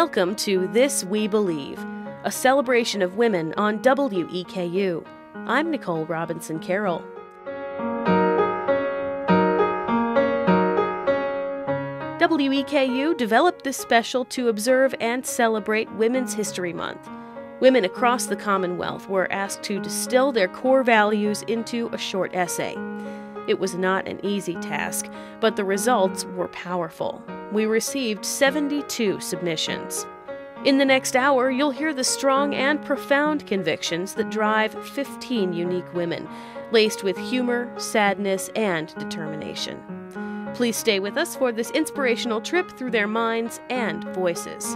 Welcome to This We Believe, a celebration of women on WEKU. I'm Nicole Robinson Carroll. WEKU developed this special to observe and celebrate Women's History Month. Women across the Commonwealth were asked to distill their core values into a short essay. It was not an easy task, but the results were powerful. We received 72 submissions. In the next hour, you'll hear the strong and profound convictions that drive 15 unique women, laced with humor, sadness, and determination. Please stay with us for this inspirational trip through their minds and voices.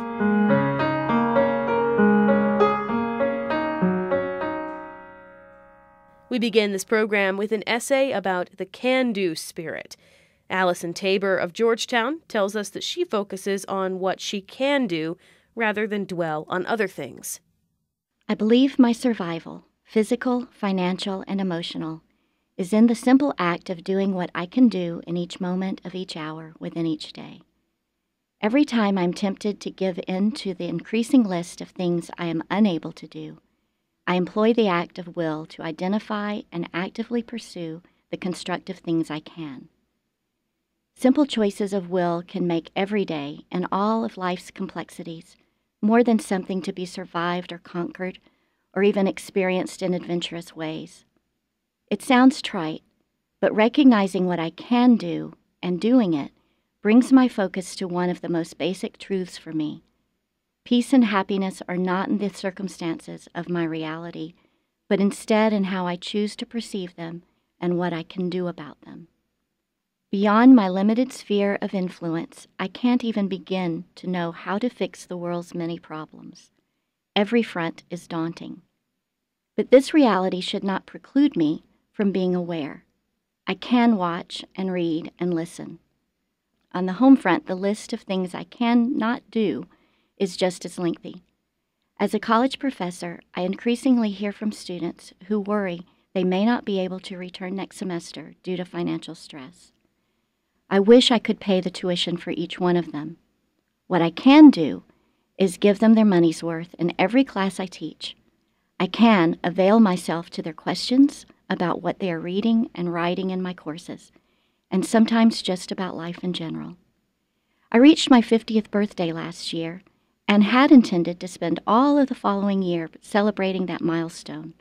We begin this program with an essay about the can-do spirit. Allison Tabor of Georgetown tells us that she focuses on what she can do rather than dwell on other things. I believe my survival, physical, financial, and emotional, is in the simple act of doing what I can do in each moment of each hour within each day. Every time I'm tempted to give in to the increasing list of things I am unable to do, I employ the act of will to identify and actively pursue the constructive things I can. Simple choices of will can make every day and all of life's complexities more than something to be survived or conquered or even experienced in adventurous ways. It sounds trite, but recognizing what I can do and doing it brings my focus to one of the most basic truths for me. Peace and happiness are not in the circumstances of my reality, but instead in how I choose to perceive them and what I can do about them. Beyond my limited sphere of influence, I can't even begin to know how to fix the world's many problems. Every front is daunting. But this reality should not preclude me from being aware. I can watch and read and listen. On the home front, the list of things I cannot do is just as lengthy. As a college professor, I increasingly hear from students who worry they may not be able to return next semester due to financial stress. I wish I could pay the tuition for each one of them. What I can do is give them their money's worth in every class I teach. I can avail myself to their questions about what they are reading and writing in my courses, and sometimes just about life in general. I reached my 50th birthday last year and had intended to spend all of the following year celebrating that milestone.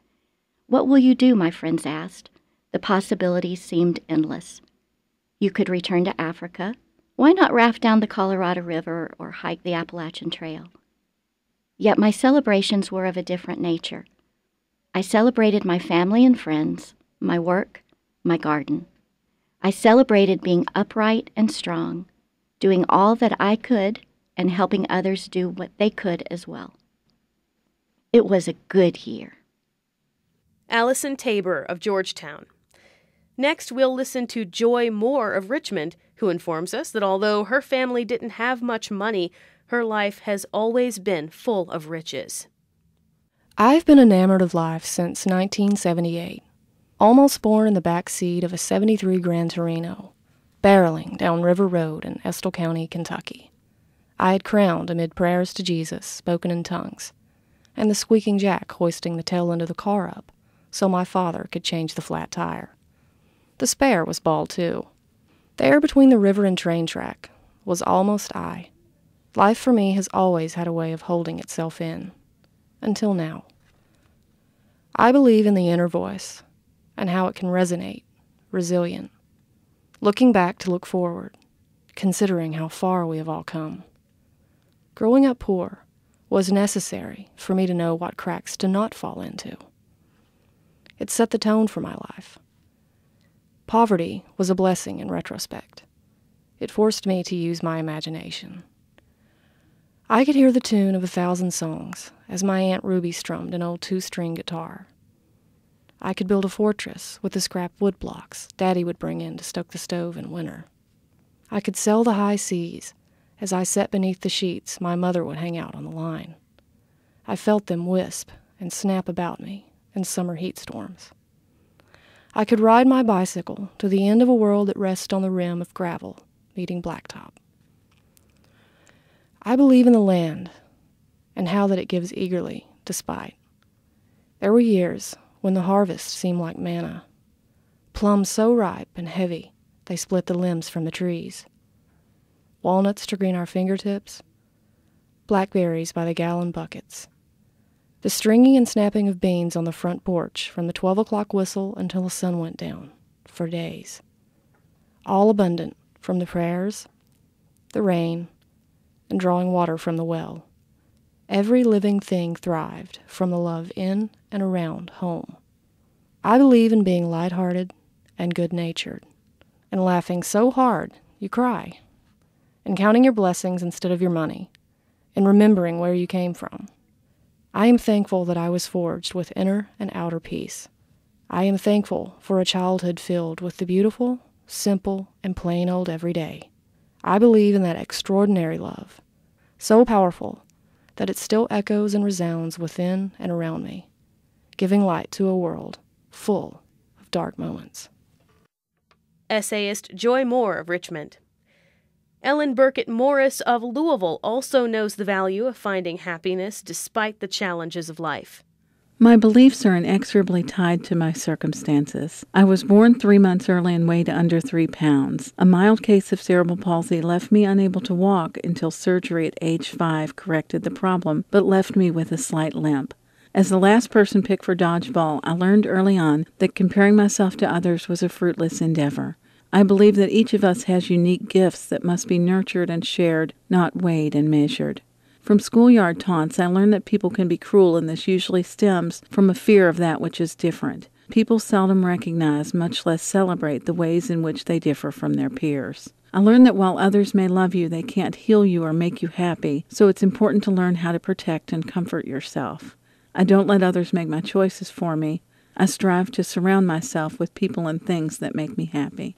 What will you do, my friends asked. The possibilities seemed endless. You could return to Africa. Why not raft down the Colorado River or hike the Appalachian Trail? Yet my celebrations were of a different nature. I celebrated my family and friends, my work, my garden. I celebrated being upright and strong, doing all that I could and helping others do what they could as well. It was a good year. Allison Tabor of Georgetown. Next, we'll listen to Joy Moore of Richmond, who informs us that although her family didn't have much money, her life has always been full of riches. I've been enamored of life since 1978, almost born in the back seat of a '73 Gran Torino, barreling down River Road in Estill County, Kentucky. I had crowned amid prayers to Jesus spoken in tongues, and the squeaking jack hoisting the tail end of the car up so my father could change the flat tire. The spare was bald, too. There between the river and train track was almost I. Life for me has always had a way of holding itself in. Until now. I believe in the inner voice and how it can resonate, resilient. Looking back to look forward, considering how far we have all come. Growing up poor was necessary for me to know what cracks to not fall into. It set the tone for my life. Poverty was a blessing in retrospect. It forced me to use my imagination. I could hear the tune of 1,000 songs as my Aunt Ruby strummed an old 2-string guitar. I could build a fortress with the scrap wood blocks Daddy would bring in to stoke the stove in winter. I could sail the high seas as I sat beneath the sheets my mother would hang out on the line. I felt them wisp and snap about me in summer heat storms. I could ride my bicycle to the end of a world that rests on the rim of gravel, meeting blacktop. I believe in the land, and how that it gives eagerly, despite. There were years when the harvest seemed like manna, plums so ripe and heavy they split the limbs from the trees, walnuts to green our fingertips, blackberries by the gallon buckets, the stringing and snapping of beans on the front porch from the 12 o'clock whistle until the sun went down, for days. All abundant from the prayers, the rain, and drawing water from the well. Every living thing thrived from the love in and around home. I believe in being light-hearted and good-natured, and laughing so hard you cry, and counting your blessings instead of your money, and remembering where you came from. I am thankful that I was forged with inner and outer peace. I am thankful for a childhood filled with the beautiful, simple, and plain old everyday. I believe in that extraordinary love, so powerful that it still echoes and resounds within and around me, giving light to a world full of dark moments. Essayist Joy Moore of Richmond. Ellen Burkett Morris of Louisville also knows the value of finding happiness despite the challenges of life. My beliefs are inexorably tied to my circumstances. I was born 3 months early and weighed under 3 pounds. A mild case of cerebral palsy left me unable to walk until surgery at age 5 corrected the problem, but left me with a slight limp. As the last person picked for dodgeball, I learned early on that comparing myself to others was a fruitless endeavor. I believe that each of us has unique gifts that must be nurtured and shared, not weighed and measured. From schoolyard taunts, I learned that people can be cruel, and this usually stems from a fear of that which is different. People seldom recognize, much less celebrate, the ways in which they differ from their peers. I learned that while others may love you, they can't heal you or make you happy, so it's important to learn how to protect and comfort yourself. I don't let others make my choices for me. I strive to surround myself with people and things that make me happy.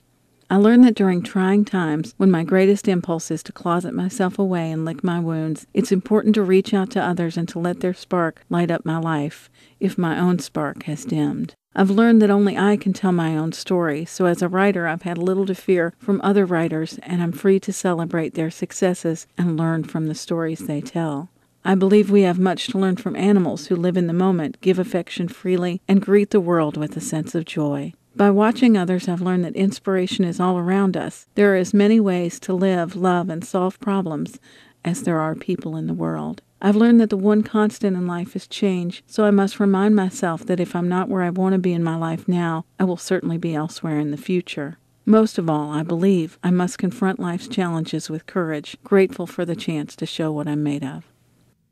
I learned that during trying times, when my greatest impulse is to closet myself away and lick my wounds, it's important to reach out to others and to let their spark light up my life, if my own spark has dimmed. I've learned that only I can tell my own story, so as a writer I've had little to fear from other writers, and I'm free to celebrate their successes and learn from the stories they tell. I believe we have much to learn from animals who live in the moment, give affection freely, and greet the world with a sense of joy. By watching others, I've learned that inspiration is all around us. There are as many ways to live, love, and solve problems as there are people in the world. I've learned that the one constant in life is change, so I must remind myself that if I'm not where I want to be in my life now, I will certainly be elsewhere in the future. Most of all, I believe I must confront life's challenges with courage, grateful for the chance to show what I'm made of.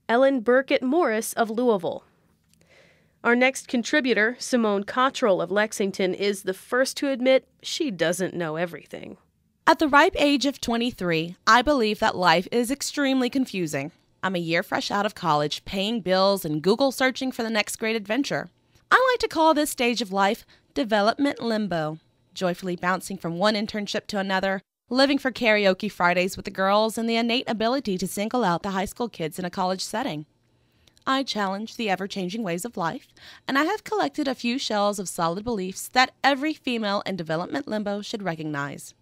Ellen Burkett Morris of Louisville. Our next contributor, Simone Cottrell of Lexington, is the first to admit she doesn't know everything. At the ripe age of 23, I believe that life is extremely confusing. I'm a year fresh out of college, paying bills and Google searching for the next great adventure. I like to call this stage of life development limbo, joyfully bouncing from one internship to another, living for karaoke Fridays with the girls, and the innate ability to single out the high school kids in a college setting. I challenge the ever-changing ways of life, and I have collected a few shells of solid beliefs that every female in development limbo should recognize.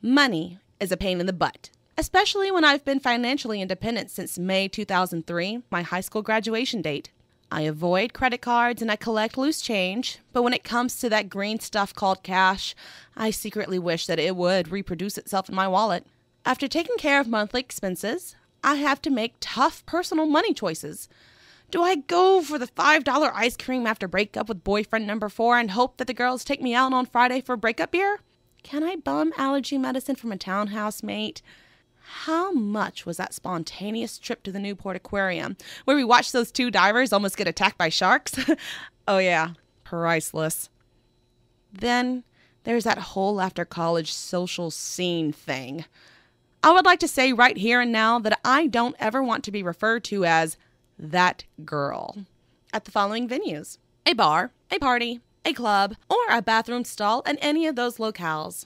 Money is a pain in the butt, especially when I've been financially independent since May 2003, my high school graduation date. I avoid credit cards and I collect loose change, but when it comes to that green stuff called cash, I secretly wish that it would reproduce itself in my wallet. After taking care of monthly expenses, I have to make tough personal money choices. Do I go for the $5 ice cream after breakup with boyfriend number 4 and hope that the girls take me out on Friday for breakup beer? Can I bum allergy medicine from a townhouse mate? How much was that spontaneous trip to the Newport Aquarium, where we watched those 2 divers almost get attacked by sharks? Oh yeah, priceless. Then there's that whole after college social scene thing. I would like to say right here and now that I don't ever want to be referred to as that girl at the following venues: a bar, a party, a club, or a bathroom stall in any of those locales.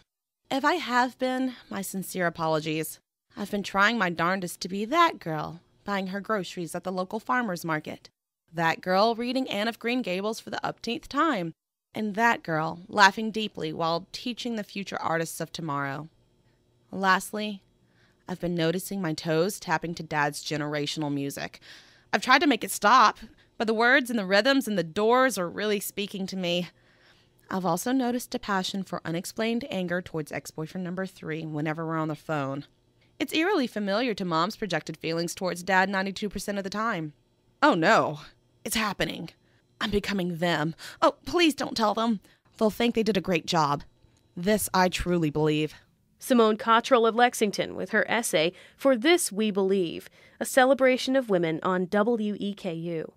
If I have been, my sincere apologies. I've been trying my darndest to be that girl, buying her groceries at the local farmer's market. That girl reading Anne of Green Gables for the upteenth time. And that girl laughing deeply while teaching the future artists of tomorrow. Lastly, I've been noticing my toes tapping to Dad's generational music. I've tried to make it stop, but the words and the rhythms and the doors are really speaking to me. I've also noticed a passion for unexplained anger towards ex-boyfriend number 3 whenever we're on the phone. It's eerily familiar to Mom's projected feelings towards Dad 92% of the time. Oh no, it's happening. I'm becoming them. Oh, please don't tell them. They'll think they did a great job. This I truly believe. Simone Cottrell of Lexington with her essay For This We Believe, a celebration of women on WEKU.